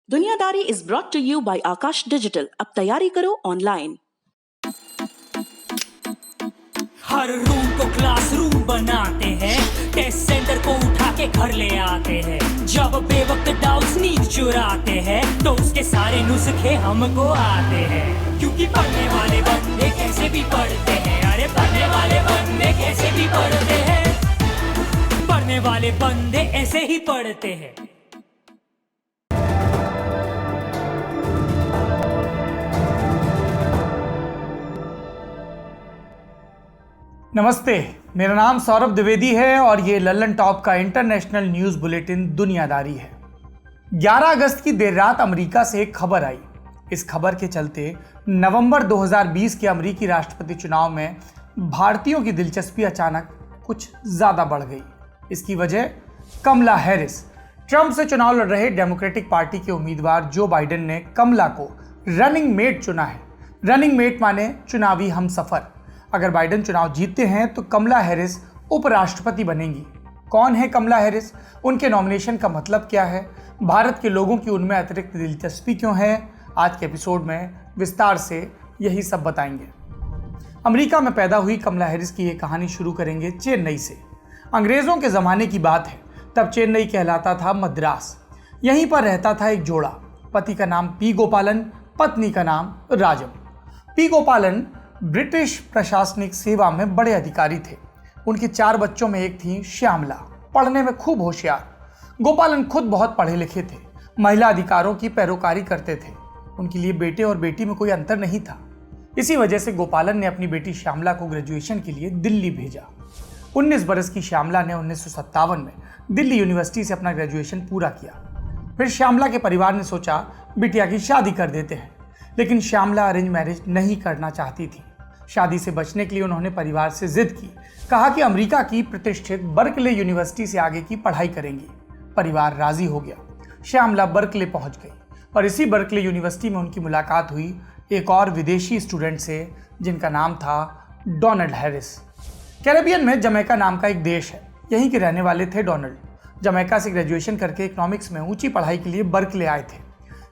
दुनियादारी is brought to you by Aakash Digital. अब तैयारी करो ऑनलाइन। हर रूम को क्लासरूम बनाते हैं, टेस्ट सेंटर को उठा के घर ले आते हैं। जब बेवक्त डाउट्स नींद चुराते हैं तो उसके सारे नुस्खे हमको आते हैं। क्योंकि पढ़ने वाले बंदे कैसे भी पढ़ते हैं, अरे पढ़ने वाले बंदे कैसे भी पढ़ते हैं, पढ़ने वाले बंदे ऐसे ही पढ़ते हैं। नमस्ते, मेरा नाम सौरभ द्विवेदी है और ये लल्लन टॉप का इंटरनेशनल न्यूज़ बुलेटिन दुनियादारी है। 11 अगस्त की देर रात अमेरिका से एक खबर आई। इस खबर के चलते नवंबर 2020 के अमेरिकी राष्ट्रपति चुनाव में भारतीयों की दिलचस्पी अचानक कुछ ज़्यादा बढ़ गई। इसकी वजह कमला हैरिस, ट्रंप से चुनाव लड़ रहे डेमोक्रेटिक पार्टी के उम्मीदवार जो बाइडेन ने कमला को रनिंग मेट चुना है। रनिंग मेट माने चुनावी हमसफर। अगर बाइडेन चुनाव जीतते हैं तो कमला हैरिस उपराष्ट्रपति बनेंगी। कौन है कमला हैरिस, उनके नॉमिनेशन का मतलब क्या है, भारत के लोगों की उनमें अतिरिक्त दिलचस्पी क्यों है, आज के एपिसोड में विस्तार से यही सब बताएंगे। अमेरिका में पैदा हुई कमला हैरिस की ये कहानी शुरू करेंगे चेन्नई से। अंग्रेज़ों के ज़माने की बात है, तब चेन्नई कहलाता था मद्रास। यहीं पर रहता था एक जोड़ा, पति का नाम पी गोपालन, पत्नी का नाम राजम। पी गोपालन ब्रिटिश प्रशासनिक सेवा में बड़े अधिकारी थे। उनके 4 बच्चों में एक थी श्यामला, पढ़ने में खूब होशियार। गोपालन खुद बहुत पढ़े लिखे थे, महिला अधिकारों की पैरोकारी करते थे। उनके लिए बेटे और बेटी में कोई अंतर नहीं था। इसी वजह से गोपालन ने अपनी बेटी श्यामला को ग्रेजुएशन के लिए दिल्ली भेजा। 19 बरस की श्यामला ने 1957 में दिल्ली यूनिवर्सिटी से अपना ग्रेजुएशन पूरा किया। फिर श्यामला के परिवार ने सोचा बिटिया की शादी कर देते हैं, लेकिन श्यामला अरेंज मैरिज नहीं करना चाहती थी। शादी से बचने के लिए उन्होंने परिवार से जिद की, कहा कि अमेरिका की प्रतिष्ठित बर्कले यूनिवर्सिटी से आगे की पढ़ाई करेंगी। परिवार राजी हो गया। श्यामला बर्कले पहुंच गई और इसी बर्कले यूनिवर्सिटी में उनकी मुलाकात हुई एक और विदेशी स्टूडेंट से, जिनका नाम था डोनाल्ड हैरिस। कैरेबियन में जमैका नाम का एक देश है, यहीं के रहने वाले थे डोनाल्ड। जमैका से ग्रेजुएशन करके इकोनॉमिक्स में ऊंची पढ़ाई के लिए बर्कले आए थे।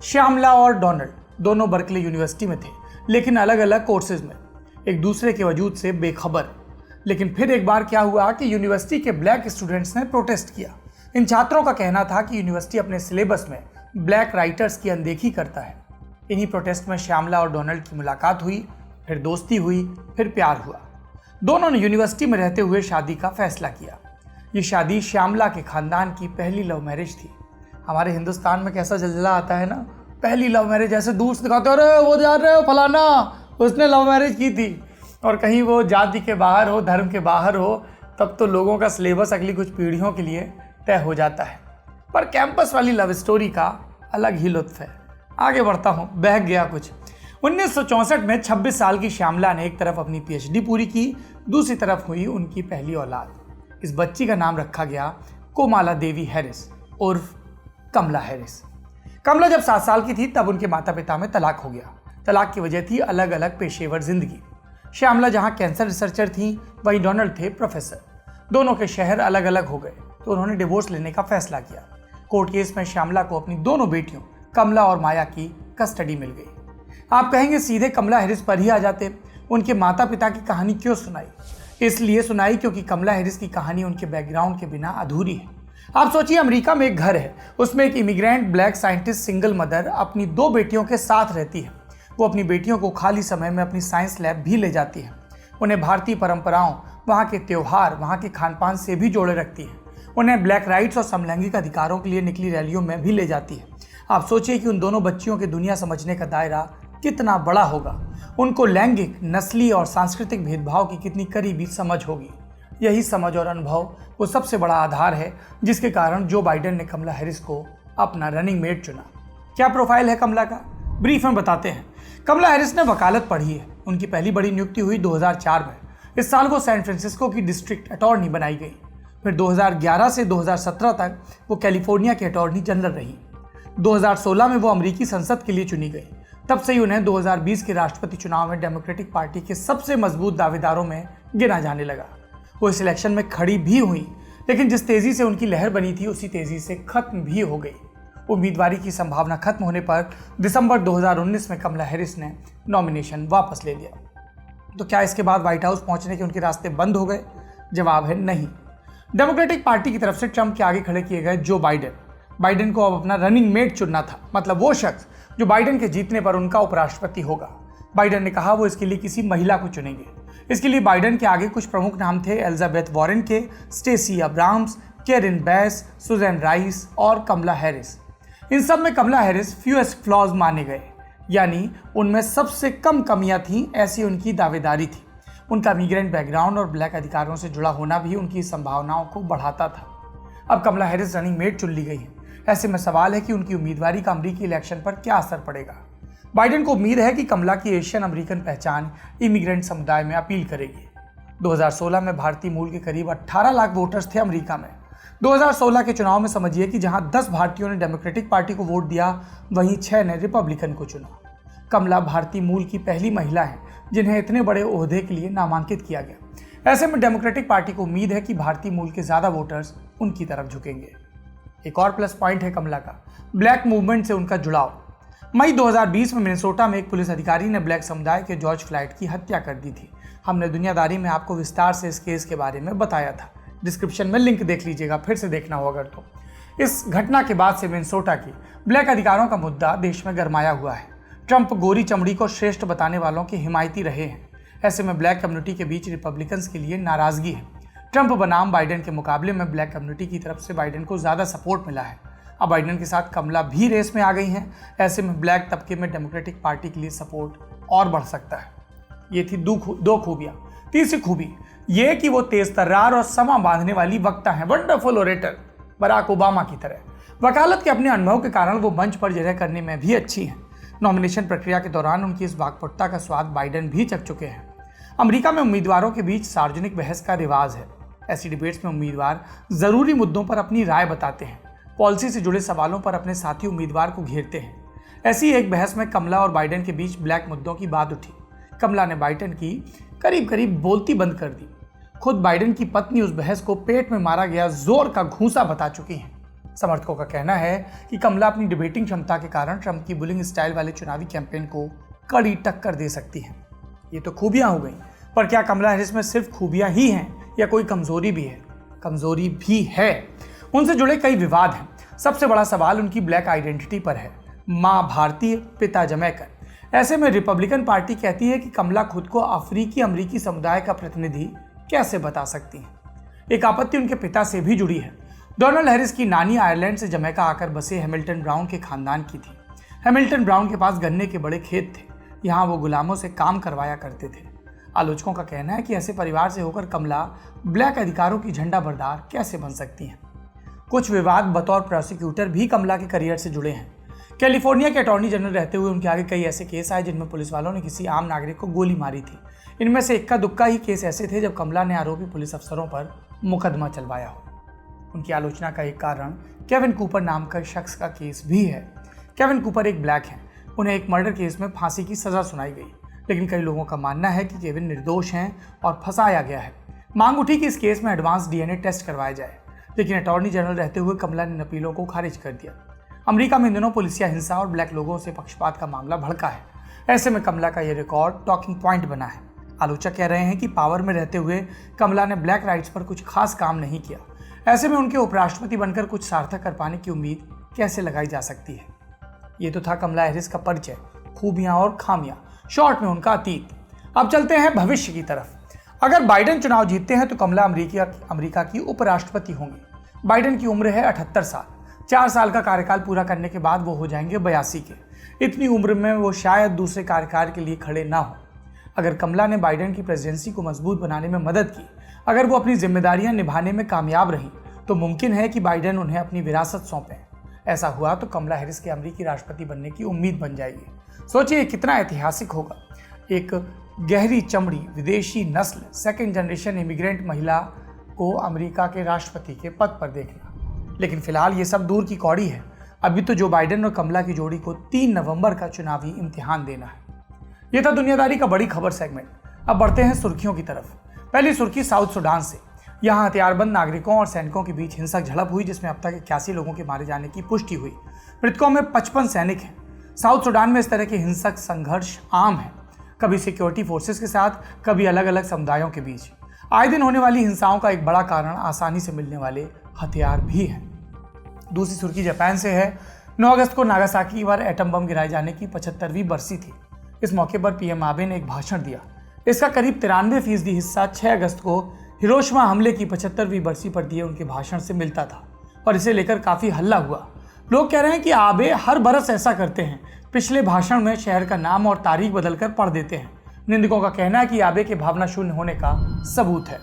श्यामला और डोनाल्ड दोनों बर्कले यूनिवर्सिटी में थे, लेकिन अलग अलग कोर्सेज में, एक दूसरे के वजूद से बेखबर। लेकिन फिर एक बार क्या हुआ कि यूनिवर्सिटी के ब्लैक स्टूडेंट्स ने प्रोटेस्ट किया। इन छात्रों का कहना था कि यूनिवर्सिटी अपने सिलेबस में ब्लैक राइटर्स की अनदेखी करता है। इन्हीं प्रोटेस्ट में श्यामला और डोनाल्ड की मुलाकात हुई, फिर दोस्ती हुई, फिर प्यार हुआ। दोनों ने यूनिवर्सिटी में रहते हुए शादी का फैसला किया। ये शादी श्यामला के खानदान की पहली लव मैरिज थी। हमारे हिंदुस्तान में कैसा जलजला आता है ना, पहली लव मैरिज ऐसे दूर से दिखाते हो, अरे वो जा रहे हो फलाना, उसने लव मैरिज की थी। और कहीं वो जाति के बाहर हो, धर्म के बाहर हो, तब तो लोगों का सिलेबस अगली कुछ पीढ़ियों के लिए तय हो जाता है। पर कैंपस वाली लव स्टोरी का अलग ही लुत्फ है। आगे बढ़ता हूँ, बहक गया कुछ। 1964 में 26 साल की श्यामला ने एक तरफ अपनी PhD पूरी की, दूसरी तरफ हुई उनकी पहली औलाद। इस बच्ची का नाम रखा गया कोमाला देवी हैरिस उर्फ कमला हैरिस। कमला जब 7 साल की थी तब उनके माता पिता में तलाक हो गया। तलाक की वजह थी अलग अलग पेशेवर जिंदगी। श्यामला जहां कैंसर रिसर्चर थी, वहीं डोनाल्ड थे प्रोफेसर। दोनों के शहर अलग अलग हो गए तो उन्होंने डिवोर्स लेने का फैसला किया। कोर्ट केस में श्यामला को अपनी दोनों बेटियों कमला और माया की कस्टडी मिल गई। आप कहेंगे सीधे कमला हैरिस पर ही आ जाते, उनके माता पिता की कहानी क्यों सुनाई? इसलिए सुनाई क्योंकि कमला हैरिस की कहानी उनके बैकग्राउंड के बिना अधूरी है। आप सोचिए, अमेरिका में एक घर है, उसमें एक immigrant black scientist single mother अपनी 2 बेटियों के साथ रहती है। वो अपनी बेटियों को खाली समय में अपनी साइंस लैब भी ले जाती है। उन्हें भारतीय परंपराओं, वहाँ के त्यौहार, वहाँ के खान पान से भी जोड़े रखती है। उन्हें ब्लैक राइट्स और समलैंगिक अधिकारों के लिए निकली रैलियों में भी ले जाती है। आप सोचिए कि उन दोनों बच्चियों के दुनिया समझने का दायरा कितना बड़ा होगा। उनको लैंगिक, नस्ली और सांस्कृतिक भेदभाव की कितनी करीबी समझ होगी। यही समझ और अनुभव वो सबसे बड़ा आधार है जिसके कारण जो बाइडेन ने कमला हैरिस को अपना रनिंग मेट चुना। क्या प्रोफाइल है कमला का, ब्रीफ में बताते हैं। कमला हैरिस ने वकालत पढ़ी है। उनकी पहली बड़ी नियुक्ति हुई 2004 में। इस साल वो सैन फ्रांसिस्को की डिस्ट्रिक्ट अटॉर्नी बनाई गई। फिर 2011 से 2017 तक वो कैलिफोर्निया के अटॉर्नी जनरल रही। 2016 में वो अमेरिकी संसद के लिए चुनी गई। तब से ही उन्हें 2020 के राष्ट्रपति चुनाव में डेमोक्रेटिक पार्टी के सबसे मजबूत दावेदारों में गिना जाने लगा। वो इस इलेक्शन में खड़ी भी हुई, लेकिन जिस तेजी से उनकी लहर बनी थी उसी तेजी से खत्म भी हो गई। उम्मीदवारी की संभावना खत्म होने पर दिसंबर 2019 में कमला हैरिस ने नॉमिनेशन वापस ले लिया। तो क्या इसके बाद व्हाइट हाउस पहुंचने के उनके रास्ते बंद हो गए? जवाब है नहीं। डेमोक्रेटिक पार्टी की तरफ से ट्रंप के आगे खड़े किए गए जो बाइडेन को अब अपना रनिंग मेट चुनना था, मतलब वो शख्स जो बाइडेन के जीतने पर उनका उपराष्ट्रपति होगा। बाइडेन ने कहा वो इसके लिए किसी महिला को चुनेंगे। इसके लिए बाइडेन के आगे कुछ प्रमुख नाम थे, एलिजाबेथ वॉरेन के, स्टेसी अब्राहम्स, कैरिन बैस, सुजैन राइस और कमला हैरिस। इन सब में कमला हैरिस फ्यूएस्ट फ्लॉज माने गए, यानी उनमें सबसे कम कमियां थीं, ऐसी उनकी दावेदारी थी। उनका इमिग्रेंट बैकग्राउंड और ब्लैक अधिकारों से जुड़ा होना भी उनकी संभावनाओं को बढ़ाता था। अब कमला हैरिस रनिंग मेट चुन ली गई है। ऐसे में सवाल है कि उनकी उम्मीदवारी का अमेरिकी इलेक्शन पर क्या असर पड़ेगा। बाइडेन को उम्मीद है कि कमला की एशियन अमेरिकन पहचान इमिग्रेंट समुदाय में अपील करेगी। 2016 में भारतीय मूल के करीब 18 लाख वोटर्स थे अमेरिका में। 2016 के चुनाव में समझिए कि जहां 10 भारतीयों ने डेमोक्रेटिक पार्टी को वोट दिया, वहीं 6 ने रिपब्लिकन को चुना। कमला भारतीय मूल की पहली महिला है जिन्हें इतने बड़े ओहदे के लिए नामांकित किया गया। ऐसे में डेमोक्रेटिक पार्टी को उम्मीद है कि भारतीय मूल के ज्यादा वोटर्स उनकी तरफ झुकेंगे। एक और प्लस पॉइंट है कमला का, ब्लैक मूवमेंट से उनका जुड़ाव। मई 2020 में मिनेसोटा में एक पुलिस अधिकारी ने ब्लैक समुदाय के जॉर्ज फ्लॉयड की हत्या कर दी थी। हमने दुनियादारी में आपको विस्तार से इस केस के बारे में बताया था। डिस्क्रिप्शन में लिंक देख लीजिएगा, फिर से देखना हो अगर तो। इस घटना के बाद से मिनेसोटा की ब्लैक अधिकारों का मुद्दा देश में गरमाया हुआ है। ट्रंप गोरी चमड़ी को श्रेष्ठ बताने वालों के हिमायती रहे हैं। ऐसे में ब्लैक कम्युनिटी के बीच रिपब्लिकन्स के लिए नाराजगी है। ट्रंप बनाम बाइडेन के मुकाबले में ब्लैक कम्युनिटी की तरफ से बाइडेन को ज़्यादा सपोर्ट मिला है। अब बाइडेन के साथ कमला भी रेस में आ गई हैं। ऐसे में ब्लैक तबके में डेमोक्रेटिक पार्टी के लिए सपोर्ट और बढ़ सकता है। ये थी दो खूबियाँ। तीसरी खूबी ये कि वो तेज तर्रार और समा बांधने वाली वक्ता हैं, वंडरफुल ओरेटर, बराक ओबामा की तरह। वकालत के अपने अनुभव के कारण वो मंच पर जगह करने में भी अच्छी हैं। नॉमिनेशन प्रक्रिया के दौरान उनकी इस वाकपटुता का स्वाद बाइडेन भी चख चुके हैं। अमेरिका में उम्मीदवारों के बीच सार्वजनिक बहस का रिवाज है। ऐसी डिबेट्स में उम्मीदवार जरूरी मुद्दों पर अपनी राय बताते हैं, पॉलिसी से जुड़े सवालों पर अपने साथी उम्मीदवार को घेरते हैं। ऐसी एक बहस में कमला और बाइडेन के बीच ब्लैक मुद्दों की बात उठी। कमला ने बाइडेन की करीब करीब बोलती बंद कर दी। खुद बाइडेन की पत्नी उस बहस को पेट में मारा गया जोर का घूंसा बता चुकी हैं। समर्थकों का कहना है कि कमला अपनी डिबेटिंग क्षमता के कारण ट्रंप की बुलिंग स्टाइल वाले चुनावी कैंपेन को कड़ी टक्कर दे सकती हैं। ये तो खूबियां हो गई, पर क्या कमला हैरिस में सिर्फ खूबियां ही हैं या कोई कमजोरी भी है? कमजोरी भी है। उनसे जुड़े कई विवाद हैं। सबसे बड़ा सवाल उनकी ब्लैक आइडेंटिटी पर है। माँ भारतीय, पिता जमैकन। ऐसे में रिपब्लिकन पार्टी कहती है कि कमला खुद को अफ्रीकी अमरीकी समुदाय का प्रतिनिधि कैसे बता सकती हैं। एक आपत्ति उनके पिता से भी जुड़ी है। डोनाल्ड हैरिस की नानी आयरलैंड से जमैका आकर बसे हैमिल्टन ब्राउन के खानदान की थी। हैमिल्टन ब्राउन के पास गन्ने के बड़े खेत थे। यहाँ वो गुलामों से काम करवाया करते थे। आलोचकों का कहना है कि ऐसे परिवार से होकर कमला ब्लैक अधिकारों की झंडा बरदार कैसे बन सकती हैं। कुछ विवाद बतौर प्रोसिक्यूटर भी कमला के करियर से जुड़े हैं। कैलिफोर्निया के अटॉर्नी जनरल रहते हुए उनके आगे कई ऐसे केस आए जिनमें पुलिस वालों ने किसी आम नागरिक को गोली मारी थी। इनमें से इक्का दुक्का ही केस ऐसे थे जब कमला ने आरोपी पुलिस अफसरों पर मुकदमा चलवाया हो। उनकी आलोचना का एक कारण केविन कूपर नाम का शख्स का केस भी है। केविन कूपर एक ब्लैक हैं। उन्हें एक मर्डर केस में फांसी की सजा सुनाई गई, लेकिन कई लोगों का मानना है कि केविन निर्दोष हैं और फंसाया गया है। मांग उठी कि इस केस में एडवांस डीएनए टेस्ट करवाया जाए, लेकिन अटॉर्नी जनरल रहते हुए कमला ने अपीलों को खारिज कर दिया। अमेरिका में इन दिनों पुलिसिया हिंसा और ब्लैक लोगों से पक्षपात का मामला भड़का है। ऐसे में कमला का यह रिकॉर्ड टॉकिंग पॉइंट बना है। आलोचक कह रहे हैं कि पावर में रहते हुए कमला ने ब्लैक राइट्स पर कुछ खास काम नहीं किया। ऐसे में उनके उपराष्ट्रपति बनकर कुछ सार्थक कर पाने की उम्मीद कैसे लगाई जा सकती है। ये तो था कमला हैरिस का परिचय, खूबियां और खामियां, शॉर्ट में उनका अतीत। अब चलते हैं भविष्य की तरफ। अगर बाइडेन चुनाव जीतते हैं तो कमला अमेरिका की उपराष्ट्रपति होंगी। बाइडेन की उम्र है 78 साल। 4 साल का कार्यकाल पूरा करने के बाद वो हो जाएंगे 82 के। इतनी उम्र में वो शायद दूसरे कार्यकाल के लिए खड़े ना हो। अगर कमला ने बाइडेन की प्रेसिडेंसी को मजबूत बनाने में मदद की, अगर वो अपनी जिम्मेदारियां निभाने में कामयाब रही, तो मुमकिन है कि बाइडेन उन्हें अपनी विरासत सौंपें। ऐसा हुआ तो कमला हैरिस के अमेरिकी राष्ट्रपति बनने की उम्मीद बन जाएगी। सोचिए कितना ऐतिहासिक होगा, एक गहरी चमड़ी, विदेशी नस्ल, सेकेंड जनरेशन इमिग्रेंट महिला को अमेरिका के राष्ट्रपति के पद पर देखना। लेकिन फिलहाल ये सब दूर की कौड़ी है। अभी तो जो बाइडेन और कमला की जोड़ी को 3 नवंबर का चुनावी इम्तिहान देना है। यह था दुनियादारी का बड़ी खबर सेगमेंट। अब बढ़ते हैं सुर्खियों की तरफ। पहली सुर्खी साउथ सुडान से। यहाँ हथियारबंद नागरिकों और सैनिकों के बीच हिंसक झड़प हुई, जिसमें अब तक 81 लोगों के मारे जाने की पुष्टि हुई। मृतकों में 55 सैनिक हैं। साउथ सूडान में इस तरह के हिंसक संघर्ष आम है, कभी सिक्योरिटी फोर्सेस के साथ, कभी अलग अलग समुदायों के बीच। आए दिन होने वाली हिंसाओं का एक बड़ा कारण आसानी से मिलने वाले हथियार भी है। दूसरी सुर्खी जापान से है। 9 अगस्त को नागासाकी पर एटम बम गिराए जाने की 75वीं बरसी थी। इस मौके पर पीएम आबे ने एक भाषण दिया। इसका करीब 93% हिस्सा 6 अगस्त को हिरोशिमा हमले की 75वीं बरसी पर दिए उनके भाषण से मिलता था और इसे लेकर काफी हल्ला हुआ। लोग कह रहे हैं कि आबे हर बरस ऐसा करते हैं, पिछले भाषण में शहर का नाम और तारीख बदलकर पढ़ देते हैं। निंदकों का कहना है कि आबे के भावना शून्य होने का सबूत है।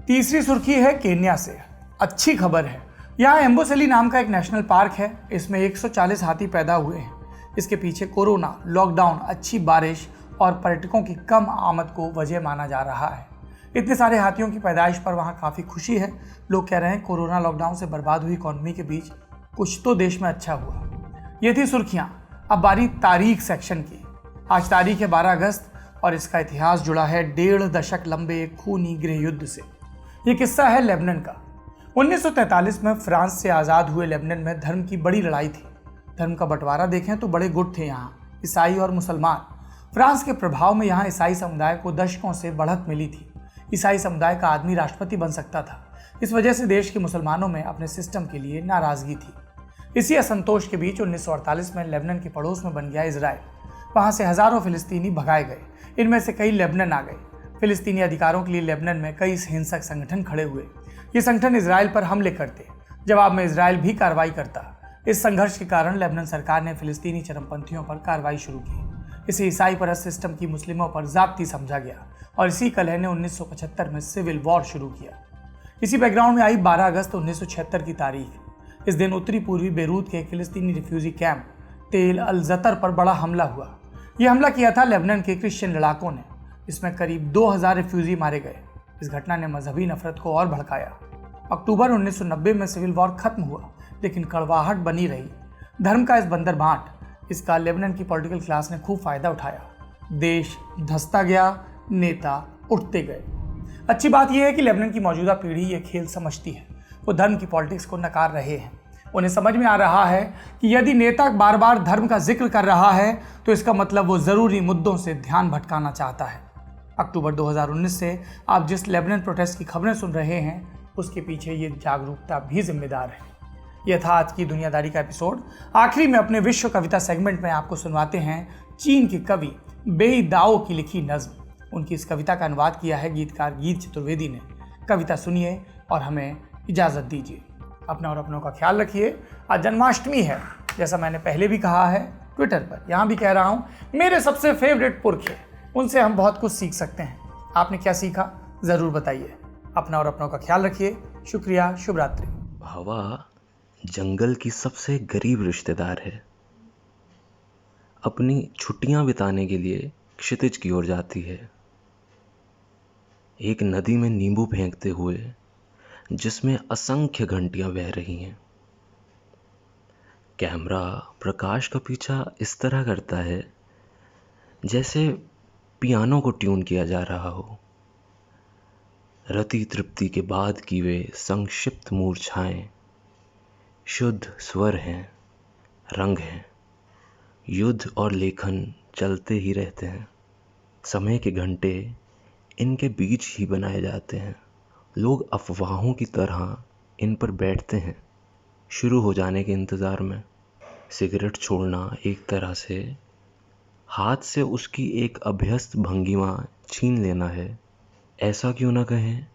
तीसरी सुर्खी है केन्या से। अच्छी खबर है, यहाँ एम्बोसेली नाम का एक नेशनल पार्क है। इसमें 140 हाथी पैदा हुए हैं। इसके पीछे कोरोना, लॉकडाउन, अच्छी बारिश और पर्यटकों की कम आमद को वजह माना जा रहा है। इतने सारे हाथियों की पैदाइश पर वहाँ काफ़ी खुशी है। लोग कह रहे हैं कोरोना लॉकडाउन से बर्बाद हुई इकॉनमी के बीच कुछ तो देश में अच्छा हुआ। ये थी सुर्खियाँ। अब बारी तारीख सेक्शन की। आज तारीख है 12 अगस्त और इसका इतिहास जुड़ा है 1.5 दशक लंबे एक खूनी गृह युद्ध से। ये किस्सा है लेबनान का। 1943 में फ्रांस से आज़ाद हुए लेबनान में धर्म की बड़ी लड़ाई थी। धर्म का बंटवारा देखें तो बड़े गुट थे यहाँ, ईसाई और मुसलमान। फ्रांस के प्रभाव में यहाँ ईसाई समुदाय को दशकों से बढ़त मिली थी। ईसाई समुदाय का आदमी राष्ट्रपति बन सकता था। इस वजह से देश के मुसलमानों में अपने सिस्टम के लिए नाराजगी थी। इसी असंतोष के बीच 1948 में लेबनान के पड़ोस में बन गया इजराइल। वहाँ से हजारों फिलिस्तीनी भगाए गए। इनमें से कई लेबनान आ गए। फिलिस्तीनी अधिकारों के लिए लेबनान में कई हिंसक संगठन खड़े हुए। ये संगठन इजराइल पर हमले करते, जवाब में इजराइल भी कार्रवाई करता। इस संघर्ष के कारण लेबनान सरकार ने फिलिस्तीनी चरमपंथियों पर कार्रवाई शुरू की। इसे ईसाई परस्त सिस्टम की मुस्लिमों पर ज़्यादती समझा गया और इसी कलह ने 1975 में सिविल वॉर शुरू किया। इसी बैकग्राउंड में आई 12 अगस्त 1976 की तारीख। इस दिन उत्तरी पूर्वी बेरूत के एक फिलिस्तीनी रिफ्यूजी कैंप तेल अल जतर पर बड़ा हमला हुआ। यह हमला किया था लेबनान के क्रिश्चियन लड़ाकों ने। इसमें करीब 2000 रिफ्यूजी मारे गए। इस घटना ने मजहबी नफरत को और भड़काया। अक्टूबर 1990 में सिविल वॉर खत्म हुआ, लेकिन कड़वाहट बनी रही। धर्म का इस बंदर बांट, इसका लेबनान की पॉलिटिकल क्लास ने खूब फायदा उठाया। देश धंसता गया, नेता उठते गए। अच्छी बात यह है कि लेबनान की मौजूदा पीढ़ी ये खेल समझती है। वो धर्म की पॉलिटिक्स को नकार रहे हैं। उन्हें समझ में आ रहा है कि यदि नेता बार बार धर्म का जिक्र कर रहा है तो इसका मतलब वो ज़रूरी मुद्दों से ध्यान भटकाना चाहता है। अक्टूबर 2019 से आप जिस लेबनान प्रोटेस्ट की खबरें सुन रहे हैं उसके पीछे ये जागरूकता भी जिम्मेदार है। यह था आज की दुनियादारी का एपिसोड। आखिरी में अपने विश्व कविता सेगमेंट में आपको सुनवाते हैं चीन के कवि बेई दाओ की लिखी नज्म। उनकी इस कविता का अनुवाद किया है गीतकार गीत चतुर्वेदी ने। कविता सुनिए और हमें इजाज़त दीजिए। अपना और अपनों का ख्याल रखिए। आज जन्माष्टमी है, जैसा मैंने पहले भी कहा है ट्विटर पर, यहाँ भी कह रहा हूँ। मेरे सबसे फेवरेट पुरख है, उनसे हम बहुत कुछ सीख सकते हैं। आपने क्या सीखा ज़रूर बताइए। अपना और अपनों का ख्याल रखिए। शुक्रिया। शुभ रात्रि। हवा जंगल की सबसे गरीब रिश्तेदार है। अपनी छुट्टियां बिताने के लिए क्षितिज की ओर जाती है, एक नदी में नींबू फेंकते हुए जिसमें असंख्य घंटियां बह रही हैं। कैमरा प्रकाश का पीछा इस तरह करता है जैसे पियानो को ट्यून किया जा रहा हो। रति तृप्ति के बाद की वे संक्षिप्त मूर्छाएं शुद्ध स्वर हैं, रंग हैं। युद्ध और लेखन चलते ही रहते हैं। समय के घंटे इनके बीच ही बनाए जाते हैं। लोग अफवाहों की तरह इन पर बैठते हैं, शुरू हो जाने के इंतज़ार में। सिगरेट छोड़ना एक तरह से हाथ से उसकी एक अभ्यस्त भंगिमा छीन लेना है। ऐसा क्यों ना कहें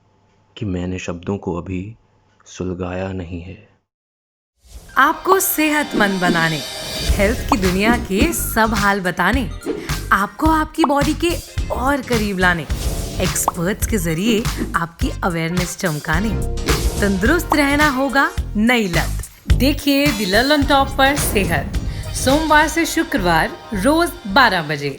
कि मैंने शब्दों को अभी सुलगाया नहीं है। आपको सेहतमंद बनाने, हेल्थ की दुनिया के सब हाल बताने, आपको आपकी बॉडी के और करीब लाने, एक्सपर्ट्स के जरिए आपकी अवेयरनेस चमकाने। तंदुरुस्त रहना होगा नई लत। देखिए द ललन टॉप पर सेहत, सोमवार से शुक्रवार रोज 12 बजे।